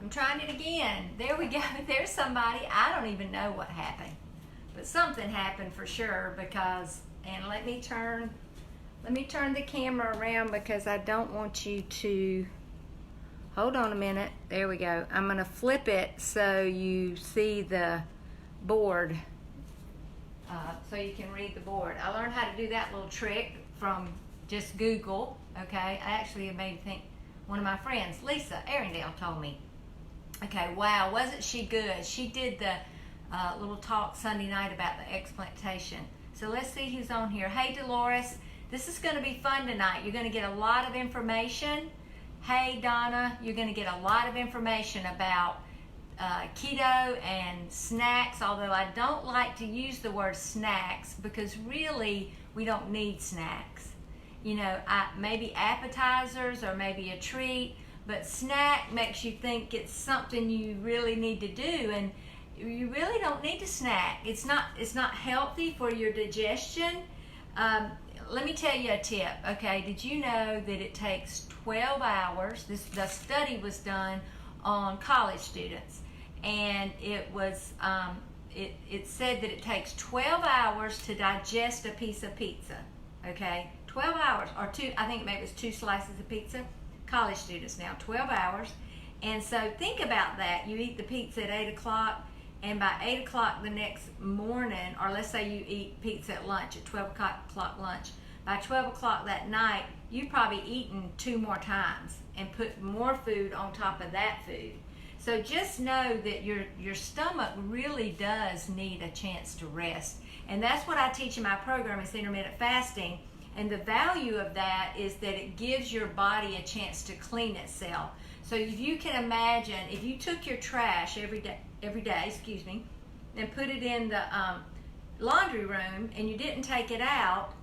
I'm trying it again. There we go. There's somebody. I don't even know what happened, but something happened for sure because, and let me turn the camera around because I don't want you to, hold on a minute. There we go. I'm going to flip it so you see the board, so you can read the board. I learned how to do that little trick from just Google, okay? I actually made me think, one of my friends, Lisa Arendale, told me. Okay, wow, wasn't she good? She did the little talk Sunday night about the explantation. So let's see who's on here. Hey, Dolores, this is going to be fun tonight. You're going to get a lot of information. Hey, Donna, you're going to get a lot of information about keto and snacks, although I don't like to use the word snacks because really we don't need snacks. You know, maybe appetizers or maybe a treat, but snack makes you think it's something you really need to do, and you really don't need to snack. It's not healthy for your digestion. Let me tell you a tip, okay? Did you know that it takes 12 hours? The study was done on college students, and it was it said that it takes 12 hours to digest a piece of pizza, okay? 12 hours, or two, I think maybe it was 2 slices of pizza. College students now, 12 hours. And so think about that. You eat the pizza at 8 o'clock, and by 8 o'clock the next morning, or let's say you eat pizza at lunch, at 12 o'clock lunch, by 12 o'clock that night, you've probably eaten 2 more times and put more food on top of that food. So just know that your stomach really does need a chance to rest. And that's what I teach in my program, is intermittent fasting. And the value of that is that it gives your body a chance to clean itself. So if you can imagine, if you took your trash every day, and put it in the laundry room and you didn't take it out,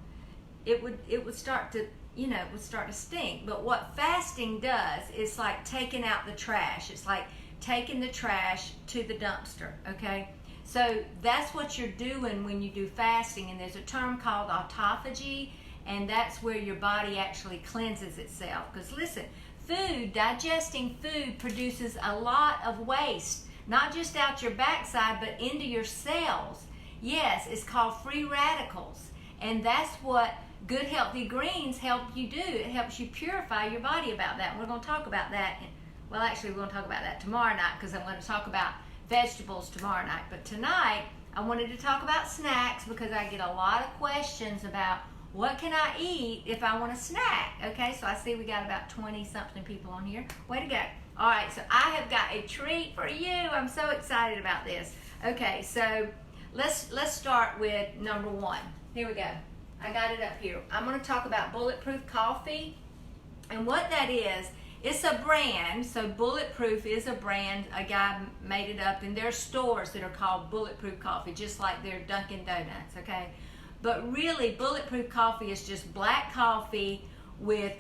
it would start to, you know, it would start to stink. But what fasting does is like taking out the trash. It's like taking the trash to the dumpster, okay? So that's what you're doing when you do fasting, and there's a term called autophagy, and that's where your body actually cleanses itself. Because listen, digesting food produces a lot of waste, not just out your backside, but into your cells. Yes, it's called free radicals, and that's what good healthy greens help you do. It helps you purify your body about that. And we're going to talk about that. Well, actually, we're going to talk about that tomorrow night, because I'm going to talk about vegetables tomorrow night. But tonight, I wanted to talk about snacks because I get a lot of questions about what can I eat if I want a snack? Okay, so I see we got about 20-something people on here. Way to go. All right, so I have got a treat for you. I'm so excited about this. Okay, so let's start with number 1. Here we go. I got it up here. I'm going to talk about Bulletproof Coffee. And what that is, it's a brand. So Bulletproof is a brand. A guy made it up, and there are stores that are called Bulletproof Coffee, just like they're Dunkin' Donuts, okay? But really, Bulletproof Coffee is just black coffee with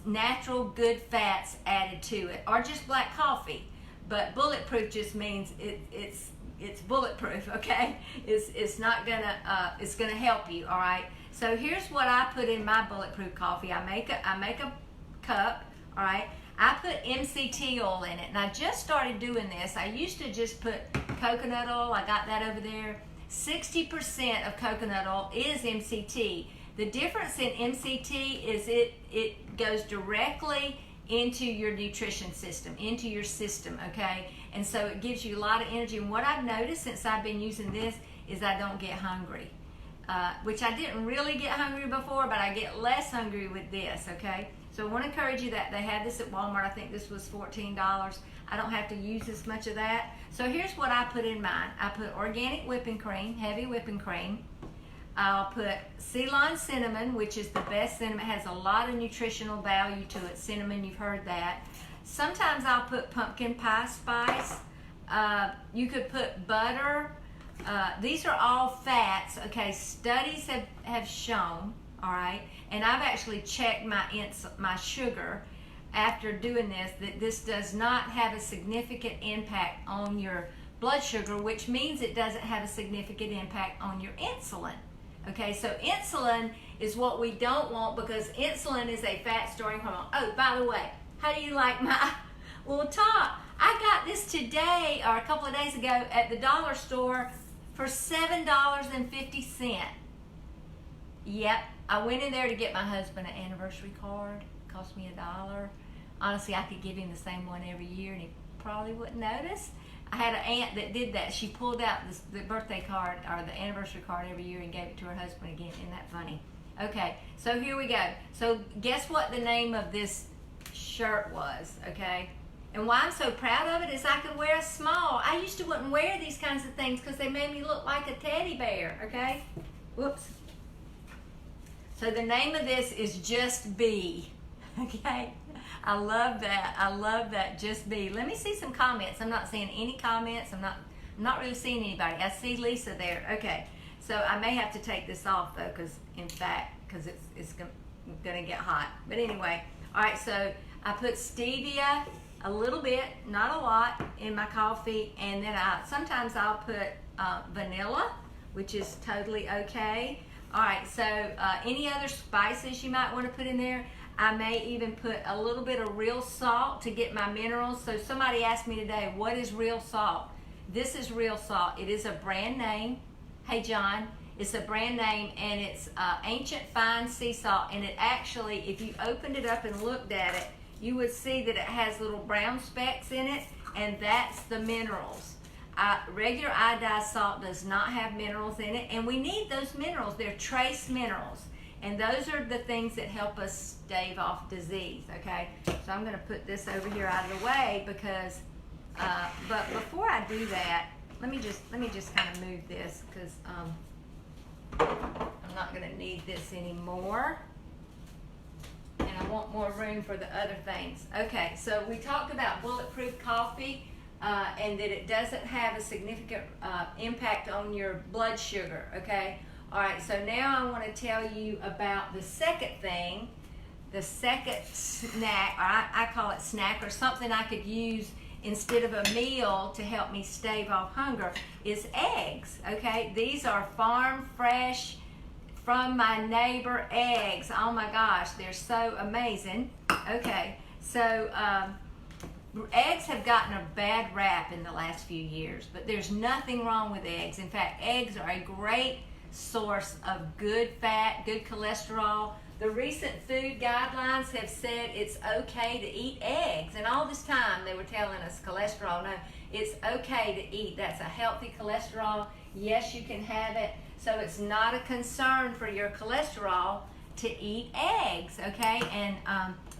natural good fats added to it, or just black coffee. But bulletproof just means it's bulletproof, okay? It's not gonna it's gonna help you, all right? So here's what I put in my bulletproof coffee. I make a cup, all right? I put MCT oil in it, and I just started doing this. I used to just put coconut oil. I got that over there. 60% of coconut oil is MCT. The difference in MCT is it goes directly into your nutrition system, into your system, okay? And so it gives you a lot of energy. And what I've noticed since I've been using this is I don't get hungry, which I didn't really get hungry before, but I get less hungry with this, okay? So I want to encourage you that they had this at Walmart. I think this was $14. I don't have to use as much of that. So here's what I put in mine. I put organic whipping cream, heavy whipping cream. I'll put Ceylon cinnamon, which is the best cinnamon. It has a lot of nutritional value to it. Cinnamon, you've heard that. Sometimes I'll put pumpkin pie spice. You could put butter. These are all fats, okay? Studies have shown, all right, and I've actually checked my sugar after doing this, that this does not have a significant impact on your blood sugar, which means it doesn't have a significant impact on your insulin. Okay, so insulin is what we don't want, because insulin is a fat storing hormone. Oh, by the way, how do you like my little top? I today, or a couple of days ago, at the dollar store for $7.50. Yep, I went in there to get my husband an anniversary card. It cost me $1. Honestly, I could give him the same one every year and he probably wouldn't notice. I had an aunt that did that. She pulled out the birthday card or the anniversary card every year and gave it to her husband again. Isn't that funny? Okay, so here we go. So guess what the name of this shirt was, okay? And why I'm so proud of it is I could wear a small. I used to wouldn't wear these kinds of things because they made me look like a teddy bear, okay? Whoops. So the name of this is Just Be, okay? I love that. I love that. Just Be. Let me see some comments. I'm not seeing any comments. I'm not really seeing anybody. I see Lisa there. Okay. So I may have to take this off though, because it's gonna get hot. But anyway, all right. So I put stevia, a little bit, not a lot, in my coffee, and then sometimes I'll put vanilla, which is totally okay. All right. So any other spices you might want to put in there. I may even put a little bit of real salt to get my minerals. So somebody asked me today, what is real salt? This is real salt. It is a brand name. Hey, John. It's a brand name, and it's ancient fine sea salt. And it actually, if you opened it up and looked at it, you would see that it has little brown specks in it, and that's the minerals. Regular iodized salt does not have minerals in it, and we need those minerals. They're trace minerals. And those are the things that help us stave off disease, okay? So I'm going to put this over here out of the way because, but before I do that, let me just kind of move this because I'm not going to need this anymore. And I want more room for the other things. Okay, so we talked about bulletproof coffee and that it doesn't have a significant impact on your blood sugar, okay? All right, so now I want to tell you about the second thing, the second snack, or I call it snack, or something I could use instead of a meal to help me stave off hunger, is eggs, okay? These are farm fresh from my neighbor eggs. Oh my gosh, they're so amazing. Okay, so eggs have gotten a bad rap in the last few years, but there's nothing wrong with eggs. In fact, eggs are a great source of good fat, good cholesterol. The recent food guidelines have said it's okay to eat eggs, and all this time they were telling us cholesterol. No, it's okay to eat. That's a healthy cholesterol. Yes, you can have it. So it's not a concern for your cholesterol to eat eggs, okay? And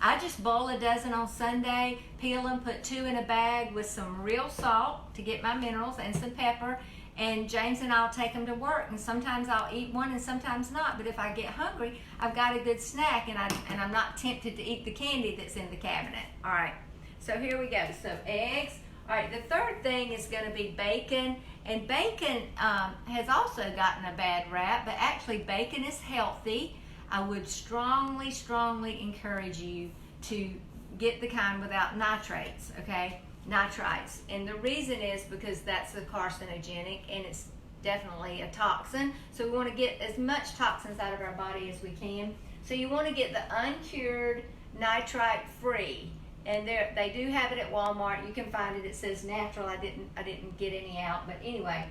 I just boil a dozen on Sunday, peel them, put 2 in a bag with some real salt to get my minerals and some pepper. And James and I'll take them to work, and sometimes I'll eat one and sometimes not. But if I get hungry, I've got a good snack, and I'm not tempted to eat the candy that's in the cabinet. All right, so here we go. So eggs. All right, the third thing is going to be bacon. And bacon has also gotten a bad rap, but actually bacon is healthy. I would strongly, strongly encourage you to get the kind without nitrates, okay? Nitrites. And the reason is because that's a carcinogenic and it's definitely a toxin. So we want to get as much toxins out of our body as we can. So you want to get the uncured nitrite free. And they do have it at Walmart. You can find it. It says natural. I didn't get any out. But anyway,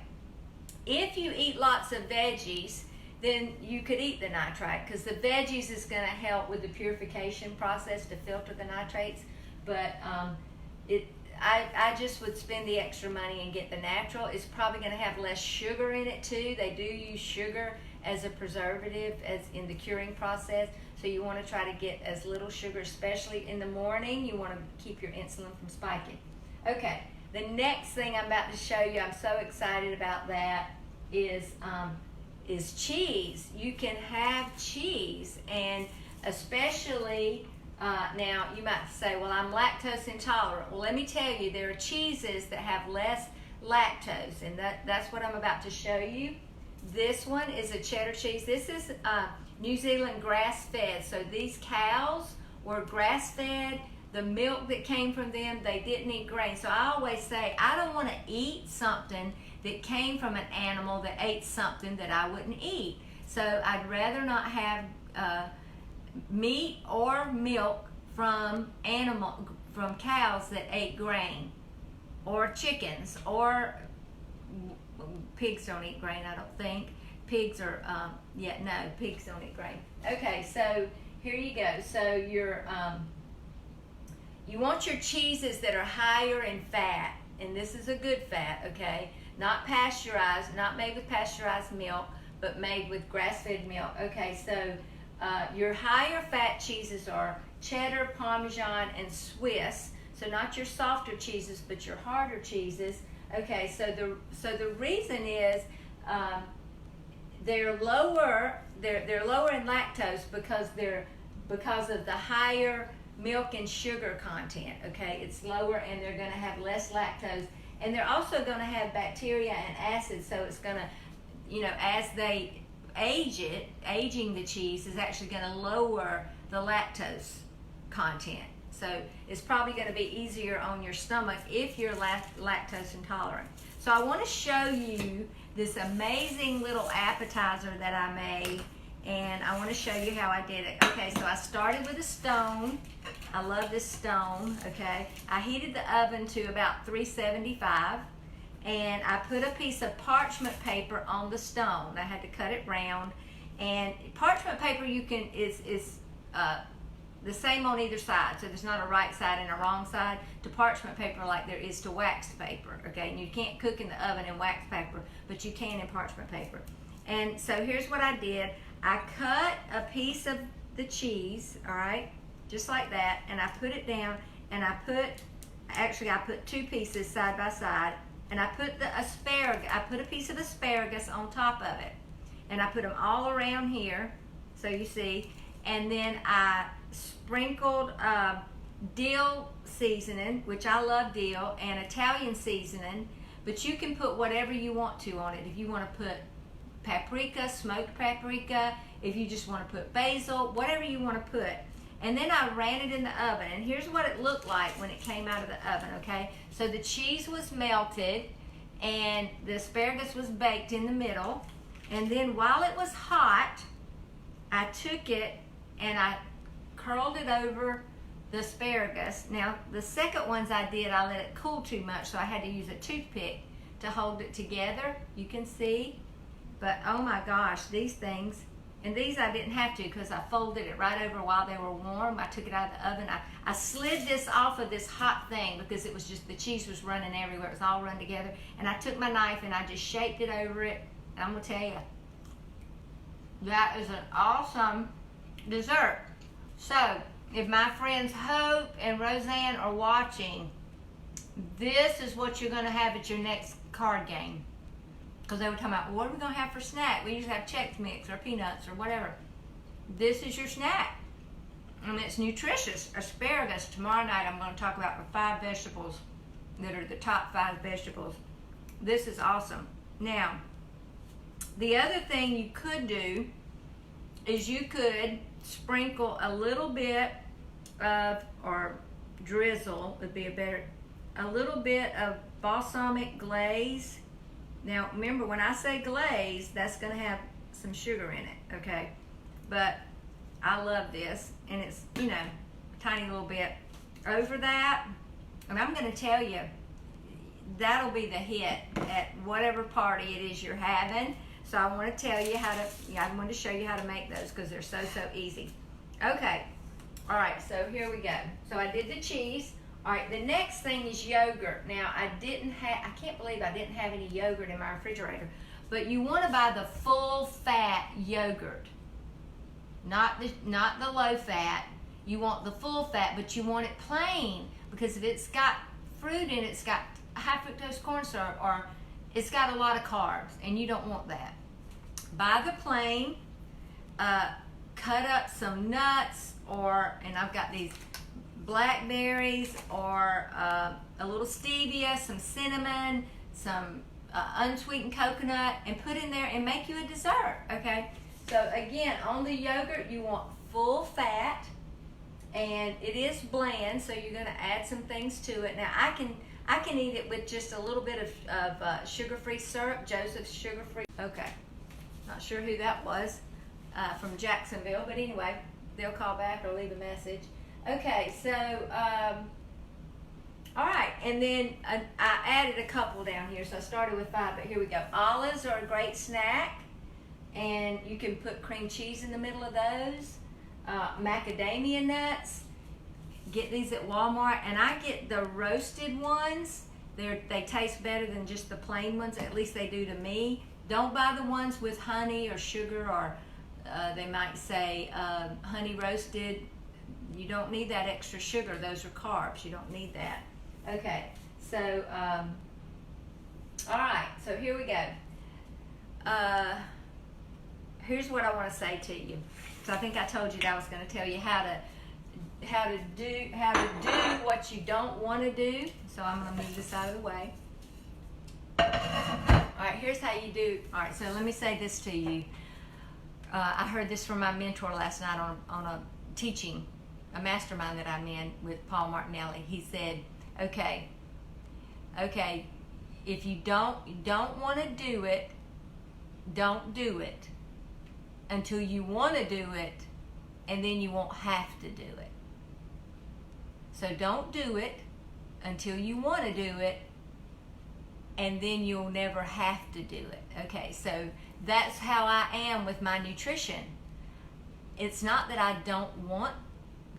if you eat lots of veggies, then you could eat the nitrite because the veggies is going to help with the purification process to filter the nitrates. But I just would spend the extra money and get the natural. It's probably going to have less sugar in it too. They do use sugar as a preservative as in the curing process. So you want to try to get as little sugar, especially in the morning. You want to keep your insulin from spiking. Okay, the next thing I'm about to show you, I'm so excited about that, is cheese. You can have cheese, and especially now you might say, well, I'm lactose intolerant. Well, let me tell you, there are cheeses that have less lactose, and that's what I'm about to show you. This one is a cheddar cheese. This is New Zealand grass-fed. So these cows were grass-fed. The milk that came from them, they didn't eat grain. So I always say, I don't want to eat something that came from an animal that ate something that I wouldn't eat. So I'd rather not have meat or milk from cows that ate grain. or chickens, or pigs don't eat grain, I don't think. Pigs are, pigs don't eat grain. Okay, so here you go. So you want your cheeses that are higher in fat, and this is a good fat, okay? Not pasteurized, not made with pasteurized milk, but made with grass-fed milk. Okay, so your higher fat cheeses are cheddar, Parmesan, and Swiss. So not your softer cheeses, but your harder cheeses. Okay, so the reason is they're lower in lactose because of the higher milk and sugar content. Okay, it's lower, and they're going to have less lactose, and they're also going to have bacteria and acids. So it's going to, as they aging the cheese is actually going to lower the lactose content. So it's probably going to be easier on your stomach if you're lactose intolerant. So I want to show you this amazing little appetizer that I made, and I want to show you how I did it. Okay, so I started with a stone. I love this stone, okay? I heated the oven to about 375, and I put a piece of parchment paper on the stone. I had to cut it round, and parchment paper is the same on either side, so there's not a right side and a wrong side to parchment paper like there is to waxed paper, okay? And you can't cook in the oven in waxed paper, but you can in parchment paper. And so here's what I did. I cut a piece of the cheese, all right, just like that, and I put it down, and I put two pieces side by side, and I put I put a piece of asparagus on top of it, and I put them all around here, so you see, and then I sprinkled dill seasoning, which I love dill, and Italian seasoning, but you can put whatever you want to on it. If you want to put paprika, smoked paprika, if you just want to put basil, whatever you want to put. And then I ran it in the oven, and here's what it looked like when it came out of the oven, okay? So the cheese was melted, and the asparagus was baked in the middle, and then while it was hot, I took it and I curled it over the asparagus. Now, the second ones I did, I let it cool too much, so I had to use a toothpick to hold it together. You can see, but oh my gosh, these things, and these I didn't have to because I folded it right over while they were warm. I took it out of the oven. I slid this off of this hot thing because it was just, the cheese was running everywhere. It was all run together. And I took my knife and I just shaped it over it. And I'm going to tell you, that is an awesome dessert. So, if my friends Hope and Roseanne are watching, this is what you're going to have at your next card game. Because they were talking about, well, what are we going to have for snack? We usually have Chex Mix or peanuts or whatever. This is your snack. And it's nutritious. Asparagus. Tomorrow night I'm going to talk about the 5 vegetables that are the top 5 vegetables. This is awesome. Now, the other thing you could do is you could sprinkle a little bit of, or drizzle would be a little bit of balsamic glaze. Now, remember, when I say glaze, that's going to have some sugar in it, okay? But I love this, and it's, a tiny little bit over that. And I'm going to tell you, that'll be the hit at whatever party it is you're having. So I want to tell you I want to show you how to make those because they're so easy. Okay, all right, so here we go. So I did the cheese. All right, the next thing is yogurt. Now, I can't believe I didn't have any yogurt in my refrigerator, but you want to buy the full fat yogurt, not the low fat. You want the full fat, but you want it plain, because if it's got fruit in it, it's got high fructose corn syrup, or it's got a lot of carbs, and you don't want that. Buy the plain, cut up some nuts, and I've got these blackberries, or a little stevia, some cinnamon, some unsweetened coconut, and put in there and make you a dessert, okay? So again, on the yogurt, you want full fat, and it is bland, so you're gonna add some things to it. Now, I can eat it with just a little bit of sugar-free syrup, Joseph's sugar-free. Okay, not sure who that was from Jacksonville, but anyway, they'll call back or leave a message. Okay, so All right, and then I added a couple down here, so I started with 5, but here we go. Olives are a great snack, and you can put cream cheese in the middle of those. Macadamia nuts, get these at Walmart, and I get the roasted ones. They taste better than just the plain ones, at least they do to me. Don't buy the ones with honey or sugar, or they might say honey roasted. You don't need that extra sugar. Those are carbs. You don't need that. Okay, so, all right, so here we go. Here's what I want to say to you. So I think I told you that I was going to tell you how to do what you don't want to do. So I'm going to move this out of the way. All right, here's how you do. All right, so let me say this to you. I heard this from my mentor last night on a teaching, a mastermind that I'm in with Paul Martinelli. He said, okay, if you don't want to do it, don't do it until you want to do it, and then you won't have to do it. So don't do it until you want to do it, and then you'll never have to do it. Okay, so that's how I am with my nutrition. It's not that I don't want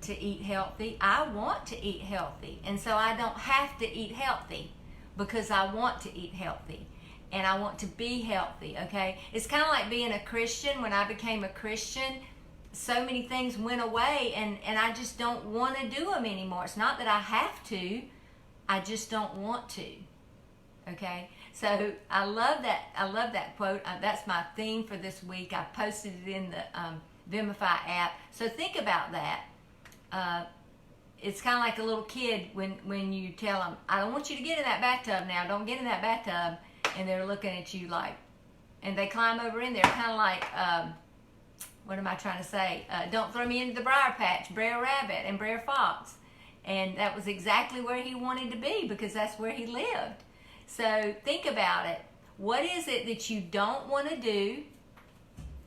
to eat healthy. I want to eat healthy, and so I don't have to eat healthy because I want to eat healthy and I want to be healthy. Okay, it's kind of like being a Christian. When I became a Christian, so many things went away, and I just don't want to do them anymore. It's not that I have to, I just don't want to. Okay, so I love that quote. That's my theme for this week. I posted it in the Vimify app. So think about that. It's kind of like a little kid when you tell them, I don't want you to get in that bathtub now, don't get in that bathtub, and they're looking at you like, and they climb over in there, kind of like, what am I trying to say? Don't throw me into the briar patch, Brer Rabbit and Brer Fox. And that was exactly where he wanted to be, because that's where he lived. So think about it. What is it that you don't want to do?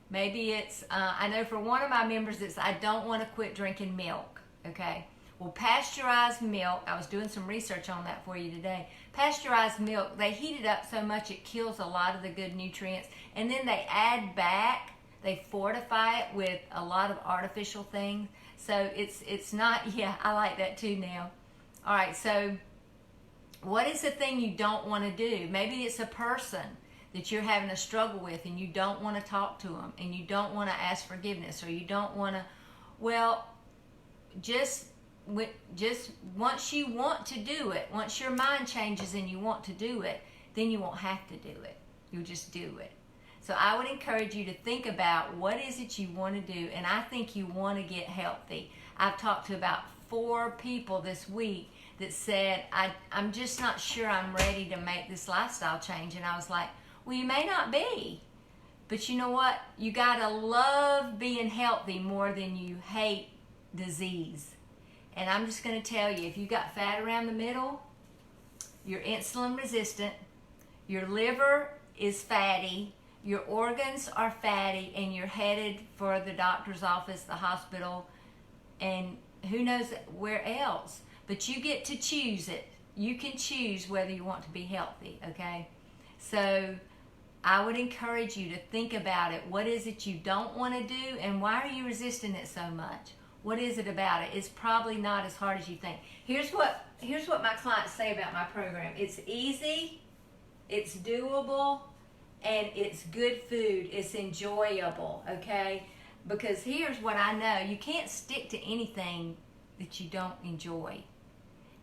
Maybe it's, I know for one of my members, it's I don't want to quit drinking milk, okay? Well, pasteurized milk, I was doing some research on that for you today. Pasteurized milk, they heat it up so much it kills a lot of the good nutrients, and then they add back, they fortify it with a lot of artificial things. So it's not, yeah, I like that too now. All right, so what is the thing you don't want to do? Maybe it's a person that you're having a struggle with, and you don't want to talk to them, and you don't want to ask forgiveness, or you don't want to, well, just once you want to do it, once your mind changes and you want to do it, then you won't have to do it. You'll just do it. So I would encourage you to think about what is it you want to do, and I think you want to get healthy. I've talked to about 4 people this week that said, I'm just not sure I'm ready to make this lifestyle change. And I was like, well, you may not be, but you know what? You got to love being healthy more than you hate disease. And I'm just going to tell you, if you got fat around the middle, you're insulin resistant, your liver is fatty, your organs are fatty, and you're headed for the doctor's office, the hospital, and who knows where else. But you get to choose it. You can choose whether you want to be healthy, okay? So I would encourage you to think about it. What is it you don't want to do, and why are you resisting it so much? What is it about it? It's probably not as hard as you think. Here's what my clients say about my program. It's easy, it's doable, and it's good food. It's enjoyable, okay? Because here's what I know. You can't stick to anything that you don't enjoy.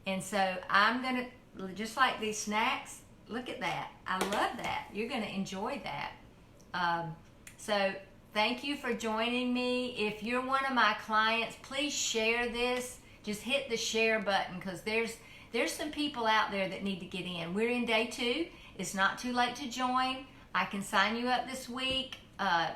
And so I'm going to, just like these snacks, look at that. I love that. You're going to enjoy that. So thank you for joining me. If you're one of my clients, please share this. Just hit the share button, because there's some people out there that need to get in. We're in day 2. It's not too late to join. I can sign you up this week.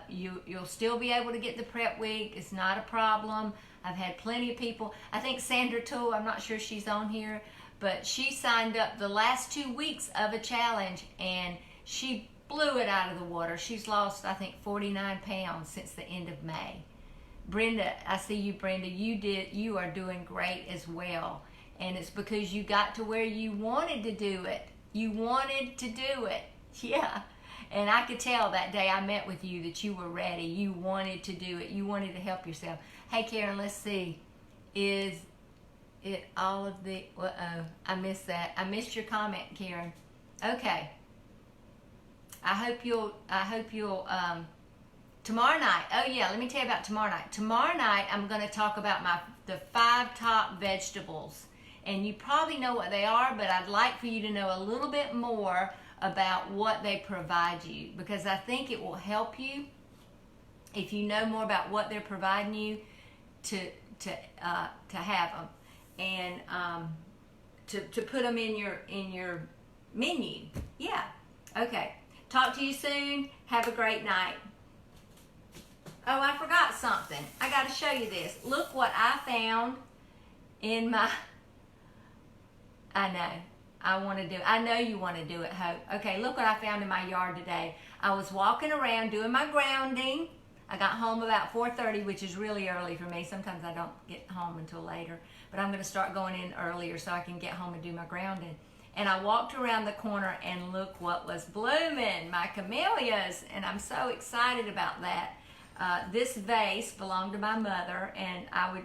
You'll still be able to get the prep week. It's not a problem. I've had plenty of people. I think Sandra Toole, I'm not sure she's on here, but she signed up the last 2 weeks of a challenge, and she blew it out of the water. She's lost, I think, 49 pounds since the end of May. Brenda, I see you, Brenda. You are doing great as well. And it's because you got to where you wanted to do it. You wanted to do it. Yeah. And I could tell that day I met with you that you were ready. You wanted to do it. You wanted to help yourself. Hey, Karen, let's see. Is it all of the... Uh-oh. I missed that. I missed your comment, Karen. Okay. I hope you'll tomorrow night. Oh yeah, let me tell you about tomorrow night. Tomorrow night I'm going to talk about the 5 top vegetables. And you probably know what they are, but I'd like for you to know a little bit more about what they provide you, because I think it will help you if you know more about what they're providing you to have them and to put them in your menu. Yeah. Okay. Talk to you soon. Have a great night. Oh, I forgot something. I got to show you this. Look what I found in my... I know. I know you want to do it, Hope. Okay, look what I found in my yard today. I was walking around doing my grounding. I got home about 4:30, which is really early for me. Sometimes I don't get home until later. But I'm going to start going in earlier so I can get home and do my grounding. And I walked around the corner and look what was blooming, my camellias. And I'm so excited about that. This vase belonged to my mother, and I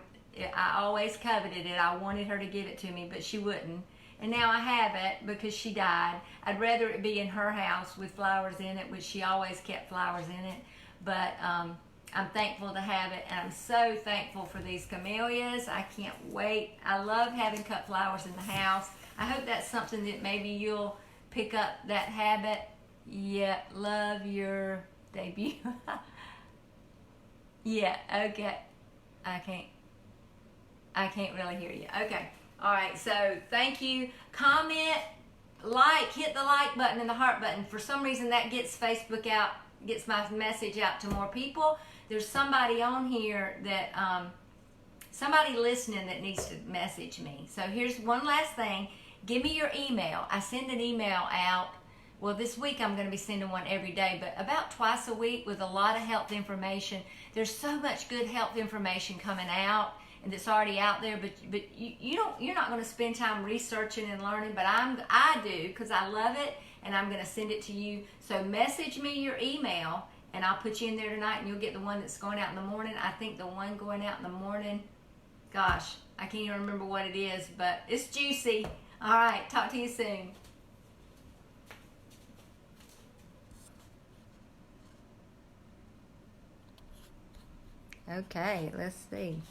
always coveted it. I wanted her to give it to me, but she wouldn't. And now I have it because she died. I'd rather it be in her house with flowers in it, which she always kept flowers in it. But I'm thankful to have it, and I'm so thankful for these camellias. I can't wait. I love having cut flowers in the house. I hope that's something that maybe you'll pick up that habit. Yeah, love your debut. Yeah, okay. I can't really hear you. Okay. All right, so thank you. Comment, like, hit the like button and the heart button. For some reason that gets Facebook out, gets my message out to more people. There's somebody on here that, somebody listening that needs to message me. So here's one last thing. Give me your email. I send an email out. Well, this week I'm going to be sending one every day, but about twice a week with a lot of health information. There's so much good health information coming out, and it's already out there, but you're not going to spend time researching and learning, but I do, because I love it, and I'm going to send it to you. So message me your email, and I'll put you in there tonight, and you'll get the one that's going out in the morning. I think the one going out in the morning, gosh, I can't even remember what it is, but it's juicy. All right, talk to you soon. Okay, let's see.